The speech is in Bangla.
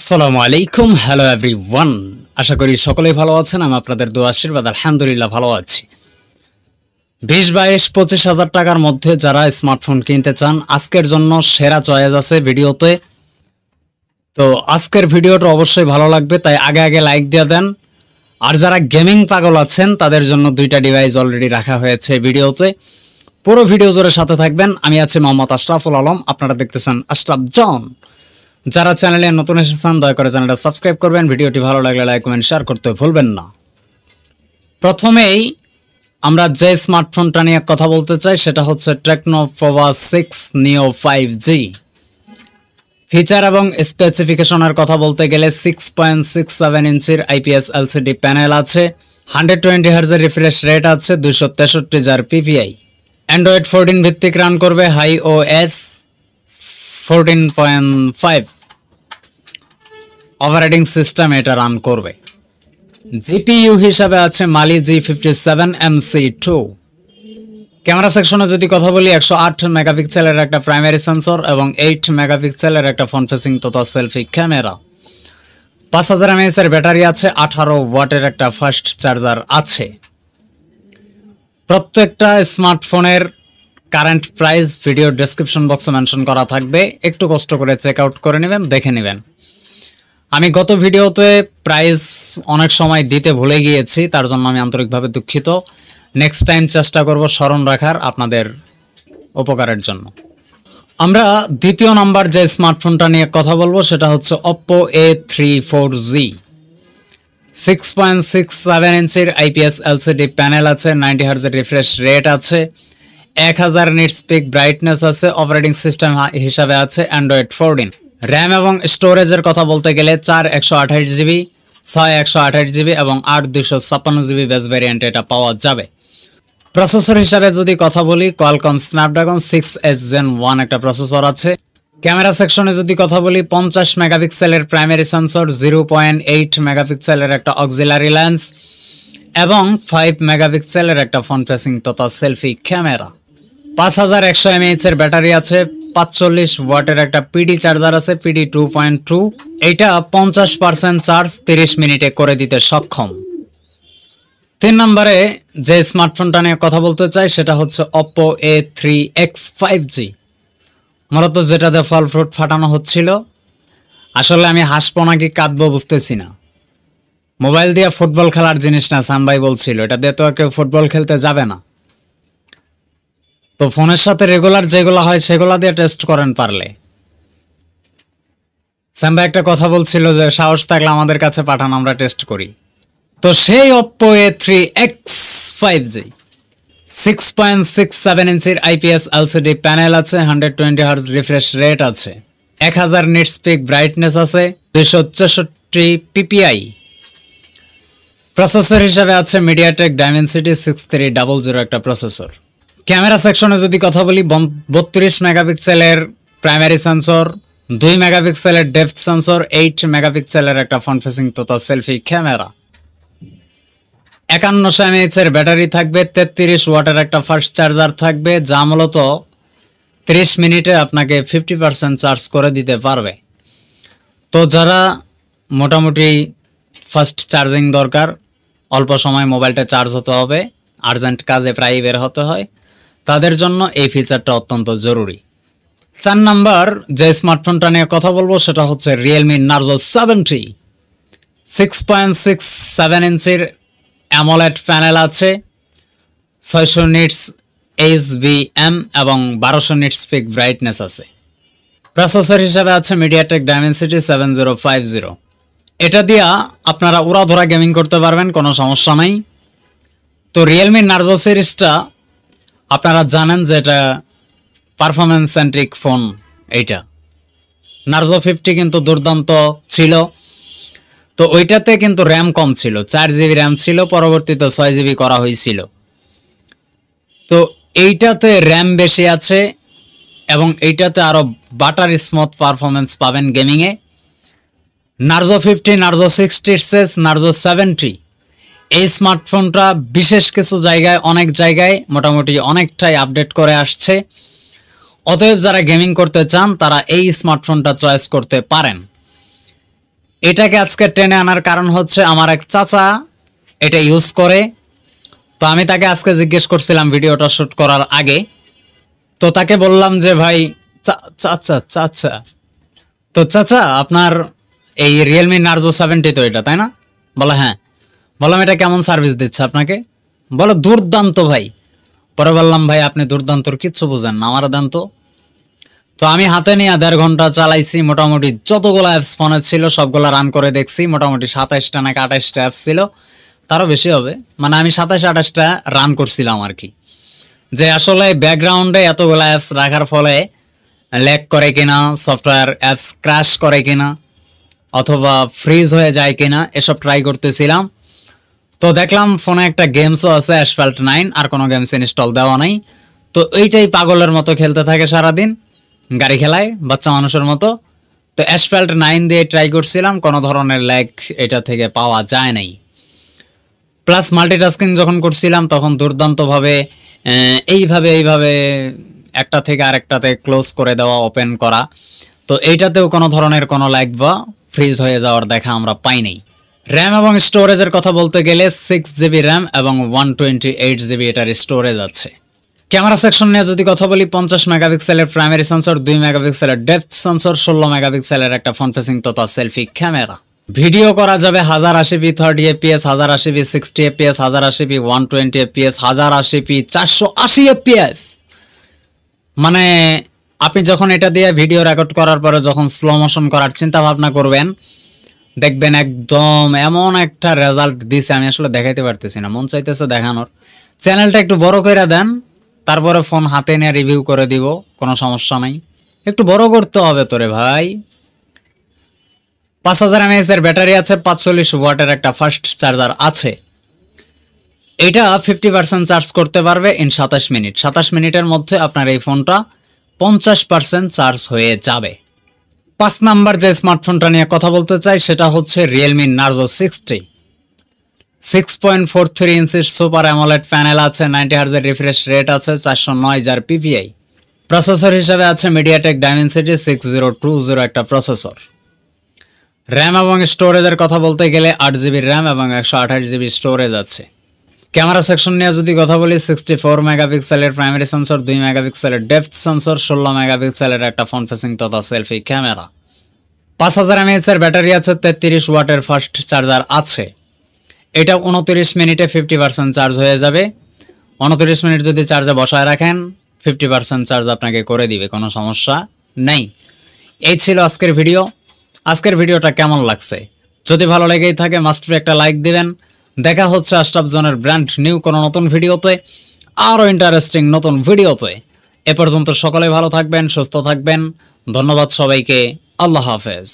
আসসালামু আলাইকুম, হ্যালো এভরিওয়ান। আশা করি সকলেই ভালো আছেন। আমি আপনাদের দোয়া আশীর্বাদ আলহামদুলিল্লাহ ভালো আছি। 20, 22, 25 হাজার টাকার মধ্যে যারা স্মার্টফোন কিনতে চান, আজকের জন্য সেরা চয়েস আছে ভিডিওতে। তো আজকের ভিডিওটা অবশ্যই ভালো লাগবে, তাই আগে আগে লাইক দিয়ে দেন। আর যারা গেমিং পাগল আছেন তাদের জন্য দুইটা ডিভাইস অলরেডি রাখা হয়েছে ভিডিওতে। পুরো ভিডিও জুড়ে সাথে থাকবেন। আমি আছি মোহাম্মদ আশরাফুল আলম, আপনারা দেখতেছেন আশরাফ জন। যারা চ্যানেলে নতুন এসেছেন দয়া করে চ্যানেলটা সাবস্ক্রাইব করবেন, ভিডিওটি ভালো লাগলে লাইক কমেন্ট শেয়ার করতে ভুলবেন না। প্রথমেই আমরা যে স্মার্টফোনটা নিয়ে কথা বলতে চাই সেটা হচ্ছে টেকনো পোভো 6 নিও 5G। ফিচার এবং স্পেসিফিকেশনের কথা বলতে গেলে 6.67 ইঞ্চির IPS LCD প্যানেল আছে, 120 হার্জের রিফ্রেশ রেট আছে, 263 PPI। অ্যান্ড্রয়েড 14 ভিত্তিক রান করবে, iOS 14.5 অপারেটিং সিস্টেম এটা রান করবে। জিপিইউ হিসাবে আছে মালি G57MC2। ক্যামেরা সেকশনে যদি কথা বলি, 108 মেগাপিক্সেলের একটা প্রাইমারি সেন্সর এবং 8 মেগাপিক্সেলের একটা ফ্রন্ট ফেসিং তথা সেলফি ক্যামেরা। 5000 mAh এর ব্যাটারি আছে, 18 ওয়াটের একটা ফাস্ট চার্জার আছে। প্রত্যেকটা স্মার্টফোনের কারেন্ট প্রাইস ভিডিও ডেসক্রিপশন বক্সে মেনশন করা থাকবে, একটু কষ্ট করে চেক আউট করে নেবেন, দেখে নেবেন। আমি গত ভিডিওতে প্রাইস অনেক সময় দিতে ভুলে গিয়েছি, তার জন্য আমি আন্তরিকভাবে দুঃখিত। নেক্সট টাইম চেষ্টা করব স্মরণ রাখার আপনাদের উপকারের জন্য। আমরা দ্বিতীয় নাম্বার যে স্মার্টফোনটা নিয়ে কথা বলবো সেটা হচ্ছে Oppo A34Z। 6.67 ইঞ্চির IPS LCD প্যানেল আছে, 90 হার্জের রিফ্রেশ রেট আছে, 1000 নিটস পিক ব্রাইটনেস আছে, অপারেটিং সিস্টেম হিসাবে আছে অ্যান্ড্রয়েড 14। র্যাম এবং স্টোরেজের কথা বলতে গেলে 4 128GB, 6 128GB এবং 8 256GB বেস ভ্যারিয়েন্ট এটা পাওয়া যাবে। প্রসেসর হিসাবে যদি কথা বলি, কোয়ালকম স্ন্যাপড্রাগন 6S Gen 1 একটা প্রসেসর আছে। ক্যামেরা সেকশনে যদি কথা বলি, 50 মেগাপিক্সেলের প্রাইমারি সেন্সর, 0.8 মেগাপিক্সেলের একটা অক্সিলারি লেন্স এবং 5 মেগাপিক্সেলের একটা ফ্রন্ট ফেসিং তথা সেলফি ক্যামেরা। 5100 mAh এর ব্যাটারি আছে, 45 ওয়াটের একটা পিডি চার্জার আছে, PD 2.2। এটা 50% চার্জ 30 মিনিটে করে দিতে সক্ষম। 3 নম্বরে যে স্মার্টফোনটা নিয়ে কথা বলতে চাই সেটা হচ্ছে Oppo A3X 5G। মূলত যেটাতে ফল ফ্রুট ফাটানো হচ্ছিল, আসলে আমি হাসবো নাকি কাঁদবো বুঝতেছি না। মোবাইল দিয়ে ফুটবল খেলার জিনিস না, সাম ভাই বলছিল, এটা দিয়ে তো কেউ ফুটবল খেলতে যাবে না। তো ফোনের সাথে রেগুলার যেগুলো হয় সেগুলো দিয়ে টেস্ট করেন পারলে। সাম ভাই একটা কথা বলছিল যে সাহস থাকলে আমাদের কাছে পাঠান, আমরা টেস্ট করি। তো সেই Oppo A3X 5G 6.67 ইঞ্চির IPS LCD প্যানেল আছে, 120 হার্জ রিফ্রেশ রেট আছে, 1000 নিটস পিক ব্রাইটনেস আছে, 264 PPI। প্রসেসর হিসাবে আছে MediaTek Dimensity 6300 একটা প্রসেসর। ক্যামেরা সেকশনে যদি কথা বলি, 32 মেগাপিক্সেলের প্রাইমারি সেন্সর, 2 মেগাপিক্সেলের ডেপথ সেন্সর, 8 মেগাপিক্সেলের একটা ফ্রন্ট ফেসিং তথা সেলফি ক্যামেরা। 5100 mAh এর ব্যাটারি থাকবে, 33 ওয়াটের একটা ফাস্ট চার্জার থাকবে, যা মূলত 30 মিনিটে আপনাকে 50% চার্জ করে দিতে পারবে। তো যারা মোটামুটি ফাস্ট চার্জিং দরকার, অল্প সময় মোবাইলটা চার্জ হতে হবে, আর্জেন্ট কাজে প্রায় বের হতে হয়, তাদের জন্য এই ফিচারটা অত্যন্ত জরুরি। 4 নাম্বার যে স্মার্টফোনটা নিয়ে কথা বলবো সেটা হচ্ছে Realme Narzo 70। 6.67 ইঞ্চির অ্যামোলেড প্যানেল আছে, 600 নিটস HBM এবং 1200 নিটস পিক ব্রাইটনেস আছে। প্রসেসর হিসাবে আছে MediaTek Dimensity 7050। এটা দিয়া আপনারা উড়াধরা গেমিং করতে পারবেন, কোনো সমস্যা নাই। তো Realme Narzo সিরিজটা আপনারা জানেন যে এটা পারফরমেন্স সেন্ট্রিক ফোন। এইটা Narzo 50 কিন্তু দুর্দান্ত ছিল। তো ওইটাতে কিন্তু র্যাম কম ছিল, 4GB র্যাম ছিল, পরবর্তীতে 6GB করা হয়েছিল। তো এইটাতে র্যাম বেশি আছে এবং এইটাতে আরো বাটার স্মুথ পারফরমেন্স পাবেন গেমিংয়ে। Narzo 50, Narzo 60, Narzo 70 এই স্মার্টফোনটা বিশেষ কিছু জায়গায়, অনেক জায়গায় মোটামুটি অনেকটাই আপডেট করে আসছে। অতএব যারা গেমিং করতে চান তারা এই স্মার্টফোনটা চয়েস করতে পারেন। এটাকে আজকে টেনে আনার কারণ হচ্ছে আমার এক চাচা এটা ইউজ করে। তো আমি তাকে আজকে জিজ্ঞেস করছিলাম ভিডিওটা শুট করার আগে, তো তাকে বললাম যে ভাই চাচা চাচা তো চাচা আপনার এই রিয়েলমি নার্জো 70 তো এটা, তাই না? বলে হ্যাঁ। বললাম এটা কেমন সার্ভিস দিচ্ছে আপনাকে? বলে দুর্দান্ত ভাই। পরে বললাম ভাই আপনি দুর্দান্তর কিচ্ছু বুঝেন না, আমার দেন তো। তো আমি হাতে নিয়ে 1.5 ঘন্টা চালাইছি, মোটামুটি যতগুলো অ্যাপস ফোনে ছিল সবগুলো রান করে দেখছি। মোটামুটি 27টা নাকি 28টা অ্যাপ ছিল, তারও বেশি হবে। মানে আমি 27-28টা রান করছিলাম আর কি। যে আসলে ব্যাকগ্রাউন্ডে এতগুলো অ্যাপস রাখার ফলে ল্যাগ করে কিনা, সফটওয়্যার অ্যাপস ক্র্যাশ করে কিনা, অথবা ফ্রিজ হয়ে যায় কিনা, এসব ট্রাই করতেছিলাম। তো দেখলাম ফোনে একটা গেমসও আছে অ্যাসফল্ট 9, আর কোনো গেমস ইনস্টল দেওয়া নাই। তো এইটাই পাগলের মতো খেলতে থাকে সারাদিন, গাড়ি খেলায় বাচ্চা মানুষের মতো। তো অ্যাসফল্ট 9 দিয়ে ট্রাই করছিলাম, কোনো ধরনের ল্যাগ এটা থেকে পাওয়া যায় নাই। প্লাস মাল্টিটাস্কিং যখন করছিলাম তখন দুর্দান্তভাবে এইভাবে একটা থেকে আরেকটাতে ক্লোজ করে দেওয়া, ওপেন করা। তো এইটাতেও কোনো ধরনের কোনো ল্যাগ বা ফ্রিজ হয়ে যাওয়ার দেখা আমরা পাই নাই। র্যাম এবং স্টোরেজের কথা বলতে গেলে 6GB র্যাম এবং 128GB এটার স্টোরেজ আছে। ক্যামেরা সেকশন নিয়ে যদি কথা বলি, 50 মেগাপিক্সেলের প্রাইমারি সেন্সর, 2 মেগাপিক্সেলের ডেপথ সেন্সর, 16 মেগাপিক্সেলের একটা ফ্রন্ট ফেসিং তথা সেলফি ক্যামেরা। ভিডিও করা যাবে 1080p 30fps, 1080p 60fps, 1080p 120fps, 1080p 480fps। মানে আপনি যখন এটা দিয়ে ভিডিও রেকর্ড করার পরে যখন স্লো মোশন করার চিন্তা ভাবনা করবেন, দেখবেন একদম এমন একটা রেজাল্ট দিছে, আমি আসলে দেখাইতে পারতেছি না, মন চাইতেছে দেখানোর। চ্যানেলটা একটু বড় করে দেন, তারপরে ফোন হাতে নিয়ে রিভিউ করে দিব, কোনো সমস্যা নাই। একটু বড় করতে হবে তোরে ভাই। 5000 mAh এর ব্যাটারি আছে, 45 ওয়াটের একটা ফাস্ট চার্জার আছে। এটা 50% চার্জ করতে পারবে ইন 27 মিনিট। 27 মিনিটের মধ্যে আপনার এই ফোনটা 50% চার্জ হয়ে যাবে। 5 নাম্বার যে স্মার্টফোনটা নিয়ে কথা বলতে চাই সেটা হচ্ছে রিয়েলমি নার্জো 60। 6.43 ইঞ্চির সুপার অ্যামোলেড প্যানেল আছে, 90 হার্জ এর রিফ্রেশ রেট আছে, 409 PPI। প্রসেসর হিসেবে আছে মিডিয়াটেক ডাইমেনসিটি 6020 একটা প্রসেসর। র্যাম এবং স্টোরেজের কথা বলতে গেলে 8GB র্যাম এবং 128GB স্টোরেজ আছে। ক্যামেরা সেকশন নিয়ে যদি কথা বলি, 64 মেগাপিক্সেলের প্রাইমারি সেন্সর, 2 মেগাপিক্সেলের ডেপথ সেন্সর, 16 মেগাপিক্সেলের একটা ফ্রন্ট ফেসিং তথা সেলফি ক্যামেরা। 5000 mAh এর ব্যাটারি আছে, 33 ওয়াটের ফাস্ট চার্জার আছে। এটা 29 মিনিটে 50% চার্জ হয়ে যাবে। 29 মিনিট যদি চার্জে বসায় রাখেন 50% চার্জ আপনাকে করে দিবে, কোনো সমস্যা নেই। এই ছিল আজকের ভিডিও। আজকের ভিডিওটা কেমন লাগছে? যদি ভালো লেগেই থাকে মাস্ট বি একটা লাইক দিবেন। দেখা হচ্ছে আশরাফ জনের ব্র্যান্ড নিউ কোনো নতুন ভিডিওতে, আরও ইন্টারেস্টিং নতুন ভিডিওতে। এ পর্যন্ত সকলে ভালো থাকবেন, সুস্থ থাকবেন। ধন্যবাদ সবাইকে। আল্লাহ হাফেজ।